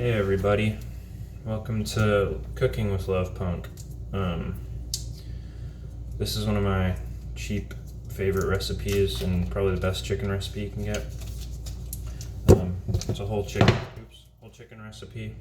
Hey everybody, welcome to Cooking with Love Punk. This is one of my cheap favorite recipes and probably the best chicken recipe you can get. It's a whole chicken recipe.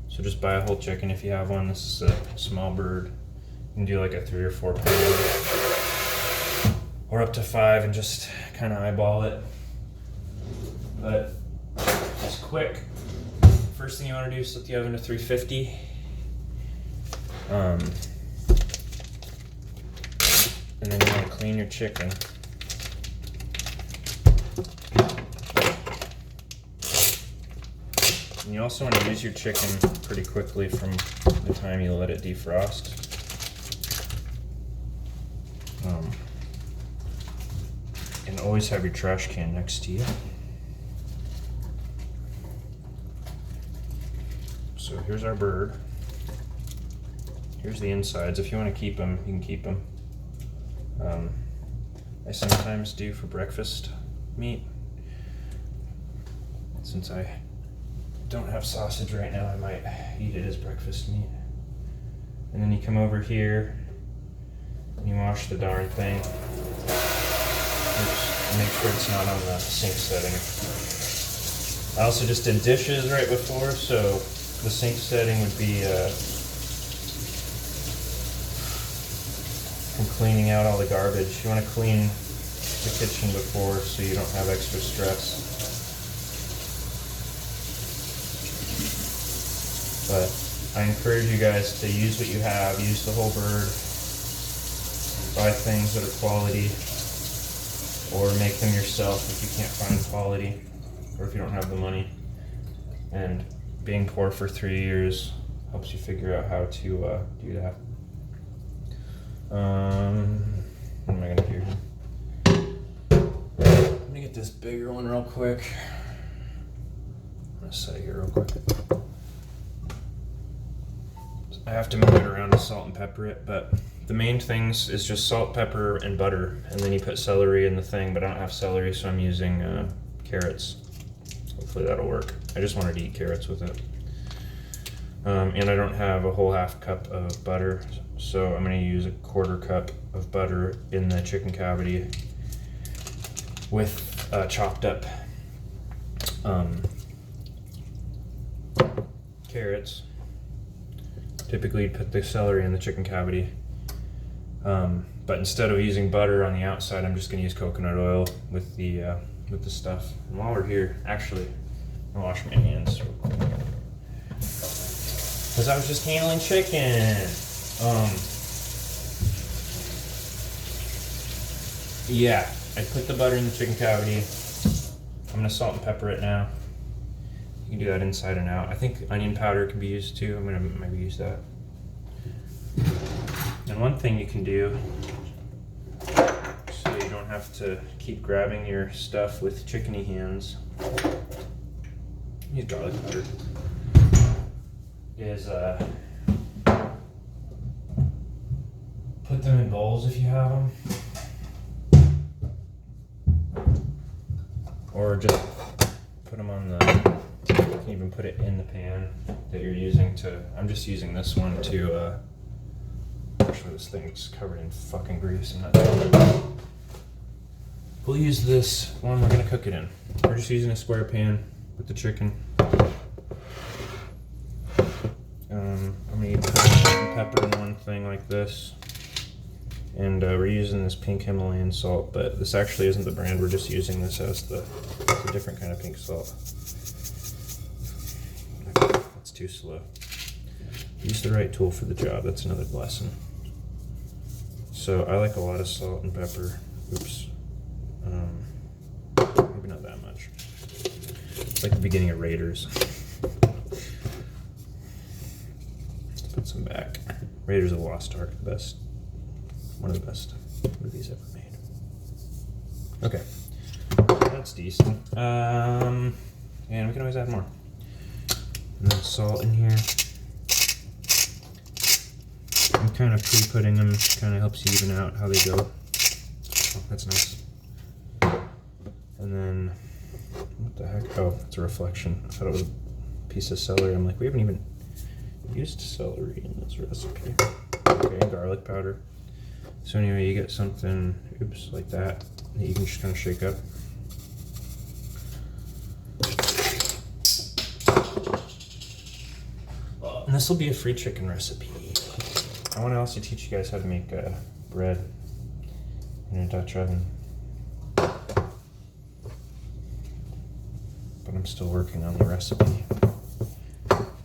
So just buy a whole chicken if you have one. This is a small bird. You can do like a 3 or 4 pound or up to 5 and just kind of eyeball it. But it's quick. First thing you want to do is set the oven to 350. And then you want to clean your chicken. And you also want to use your chicken pretty quickly from the time you let it defrost. And always have your trash can next to you. So here's our bird. Here's the insides. If you want to keep them, you can keep them. I sometimes do for breakfast meat. Since I don't have sausage right now, I might eat it as breakfast meat. And then you come over here and you wash the darn thing. Oops, make sure it's not on the sink setting. I also just did dishes right before, so the sink setting would be from cleaning out all the garbage. You want to clean the kitchen before so you don't have extra stress. But I encourage you guys to use what you have, use the whole bird, buy things that are quality, or make them yourself if you can't find quality, or if you don't have the money. And being poor for 3 years helps you figure out how to do that. What am I gonna do? I'm gonna get this bigger one real quick. I'm gonna set it here real quick. I have to move it around to salt and pepper it, but the main things is just salt, pepper, and butter, and then you put celery in the thing, but I don't have celery, so I'm using carrots. Hopefully that'll work. I just wanted to eat carrots with it. And I don't have a whole half cup of butter, so I'm going to use a 1/4 cup of butter in the chicken cavity with chopped up carrots. Typically you'd put the celery in the chicken cavity, but instead of using butter on the outside, I'm just going to use coconut oil with the stuff. And while we're here, actually, I'll wash my hands real quick. Because I was just handling chicken. Yeah, I put the butter in the chicken cavity. I'm gonna salt and pepper it now. You can do that inside and out. I think onion powder can be used too. I'm gonna maybe use that. And one thing you can do, so you don't have to keep grabbing your stuff with chickeny hands, use garlic powder, is put them in bowls if you have them, or just put them on the, you can even put it in the pan that you're using to, I'm just using this one to, actually this thing's covered in fucking grease, I'm not doing it. We'll use this one we're gonna cook it in. We're just using a square pan with the chicken. I'm gonna use pepper in one thing like this, and we're using this pink Himalayan salt, but this actually isn't the brand. We're just using this as it's a different kind of pink salt. That's too slow. Use the right tool for the job. That's another lesson. So I like a lot of salt and pepper. Oops. Maybe not that much. It's like the beginning of Raiders. Put some back. Raiders of the Lost Ark, one of the best movies ever made. Okay, that's decent. And we can always add more. And then salt in here. I'm kind of pre-putting them, kind of helps you even out how they go. Oh, that's nice. And then, what the heck? Oh, it's a reflection. I thought it was piece of celery. I'm like, we haven't even used celery in this recipe. Okay, garlic powder. So anyway, you get something, oops, like that you can just kind of shake up. And this will be a free chicken recipe. I want to also teach you guys how to make bread in a Dutch oven. But I'm still working on the recipe.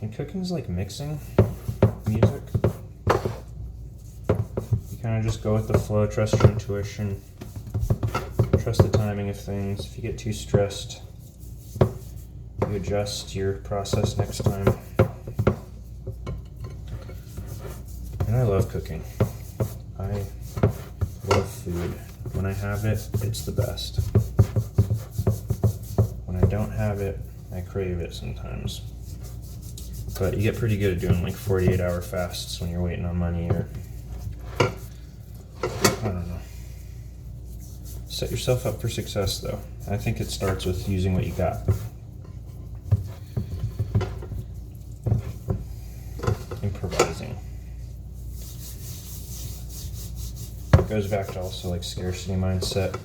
And cooking is like mixing music. You kind of just go with the flow, trust your intuition, trust the timing of things. If you get too stressed, you adjust your process next time. And I love cooking. I love food. When I have it, it's the best. When I don't have it, I crave it sometimes. But you get pretty good at doing like 48-hour fasts when you're waiting on money, or I don't know. Set yourself up for success though. I think it starts with using what you got. Improvising. It goes back to also like scarcity mindset.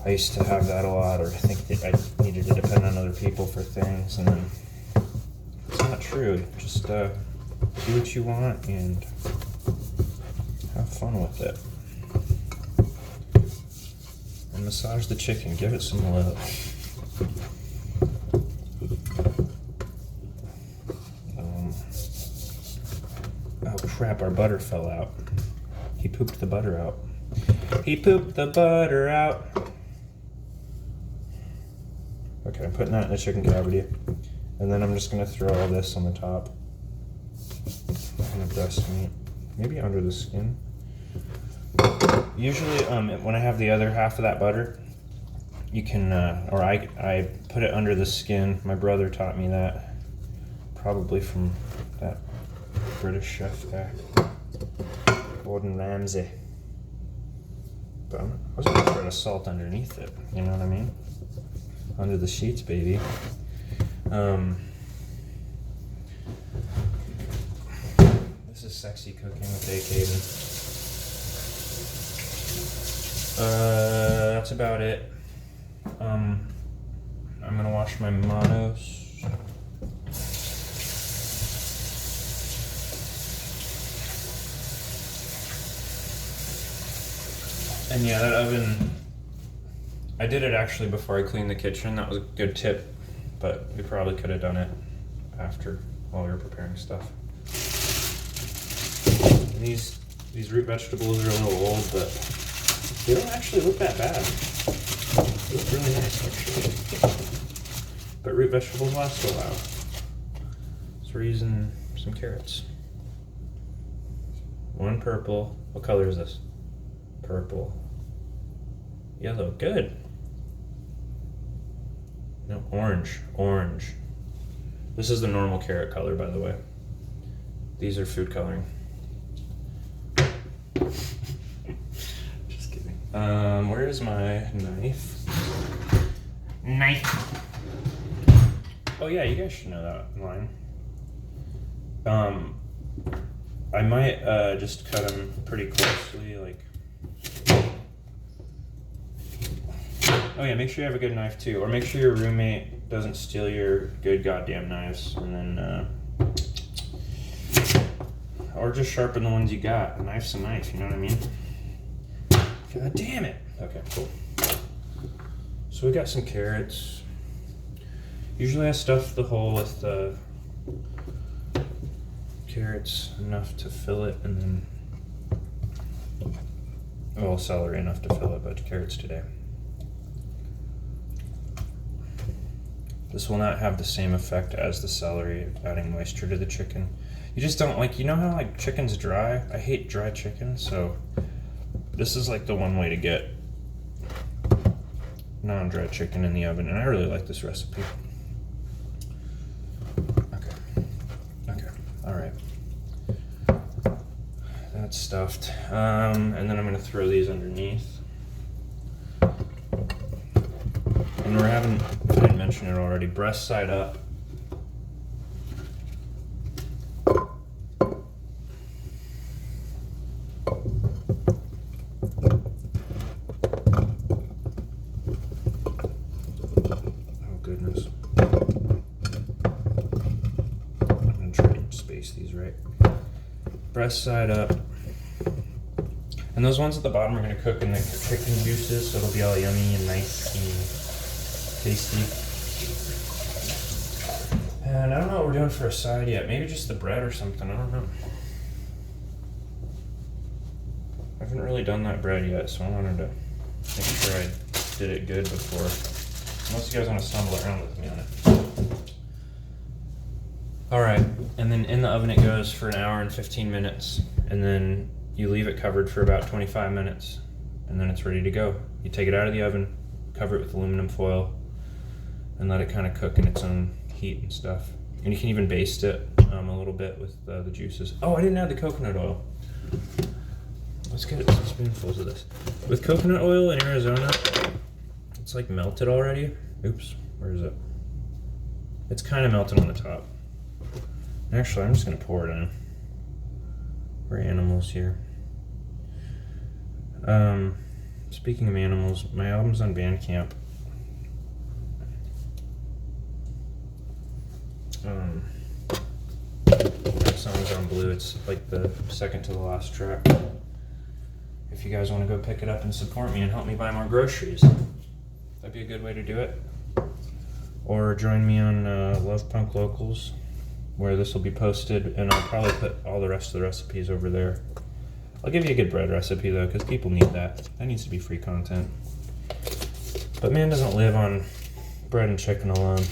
I used to have that a lot, or I think that I needed to depend on other people for things, and then it's not true. Just do what you want and have fun with it. And massage the chicken, give it some love. Oh crap, our butter fell out. He pooped the butter out. He pooped the butter out. Okay, I'm putting that in the chicken cavity. And then I'm just gonna throw all this on the top. And the breast meat. Maybe under the skin. Usually, when I have the other half of that butter, you can, or I put it under the skin. My brother taught me that. Probably from that British chef guy, Gordon Ramsay. But I was gonna throw the salt underneath it, you know what I mean? Under the sheets, baby. This is sexy cooking with Daye Caiden. That's about it. I'm gonna wash my manos. And yeah, that oven, I did it actually before I cleaned the kitchen. That was a good tip, but we probably could have done it after while we were preparing stuff. And these root vegetables are a little old, but they don't actually look that bad. They look really nice, actually. But root vegetables last a while. So we're using some carrots. One purple. What color is this? Purple. Yellow. Good. No, orange. Orange. This is the normal carrot color, by the way. These are food coloring. Just kidding. Where is my knife? Knife. Oh yeah, you guys should know that line. I might just cut them pretty closely, like. Oh yeah, make sure you have a good knife too, or make sure your roommate doesn't steal your good goddamn knives, and then, or just sharpen the ones you got. A knife's a knife, you know what I mean? God damn it. Okay, cool. So we got some carrots. Usually I stuff the hole with carrots enough to fill it, and then, well, celery enough to fill it, but carrots today. This will not have the same effect as the celery, adding moisture to the chicken. You just don't, like, you know how like chicken's dry? I hate dry chicken, so this is like the one way to get non-dry chicken in the oven, and I really like this recipe. Okay, all right. That's stuffed, and then I'm gonna throw these underneath. And I didn't mention mention it already. Breast side up. Oh goodness. I'm gonna try and space these right. Breast side up. And those ones at the bottom are gonna cook in the chicken juices, so it'll be all yummy and nice and tasty. And I don't know what we're doing for a side yet. Maybe just the bread or something, I don't know. I haven't really done that bread yet, so I wanted to make sure I did it good before. Unless you guys want to stumble around with me on it. Alright, and then in the oven it goes for an hour and 15 minutes. And then you leave it covered for about 25 minutes. And then it's ready to go. You take it out of the oven, cover it with aluminum foil, and let it kind of cook in its own heat and stuff. And you can even baste it a little bit with the juices. Oh, I didn't add the coconut oil. Let's get some spoonfuls of this. With coconut oil in Arizona, it's like melted already. Oops, where is it? It's kind of melted on the top. Actually, I'm just gonna pour it in. We're animals here. Speaking of animals, my album's on Bandcamp. That song's on Blue. It's like the second to the last track. If you guys want to go pick it up and support me and help me buy more groceries, that'd be a good way to do it. Or join me on Love Punk Locals, where this will be posted, and I'll probably put all the rest of the recipes over there. I'll give you a good bread recipe though, because people need that. That needs to be free content. But man doesn't live on bread and chicken alone.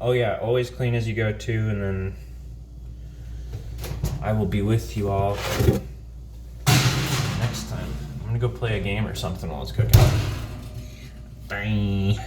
Oh yeah, always clean as you go too, and then I will be with you all next time. I'm gonna go play a game or something while it's cooking. Bye.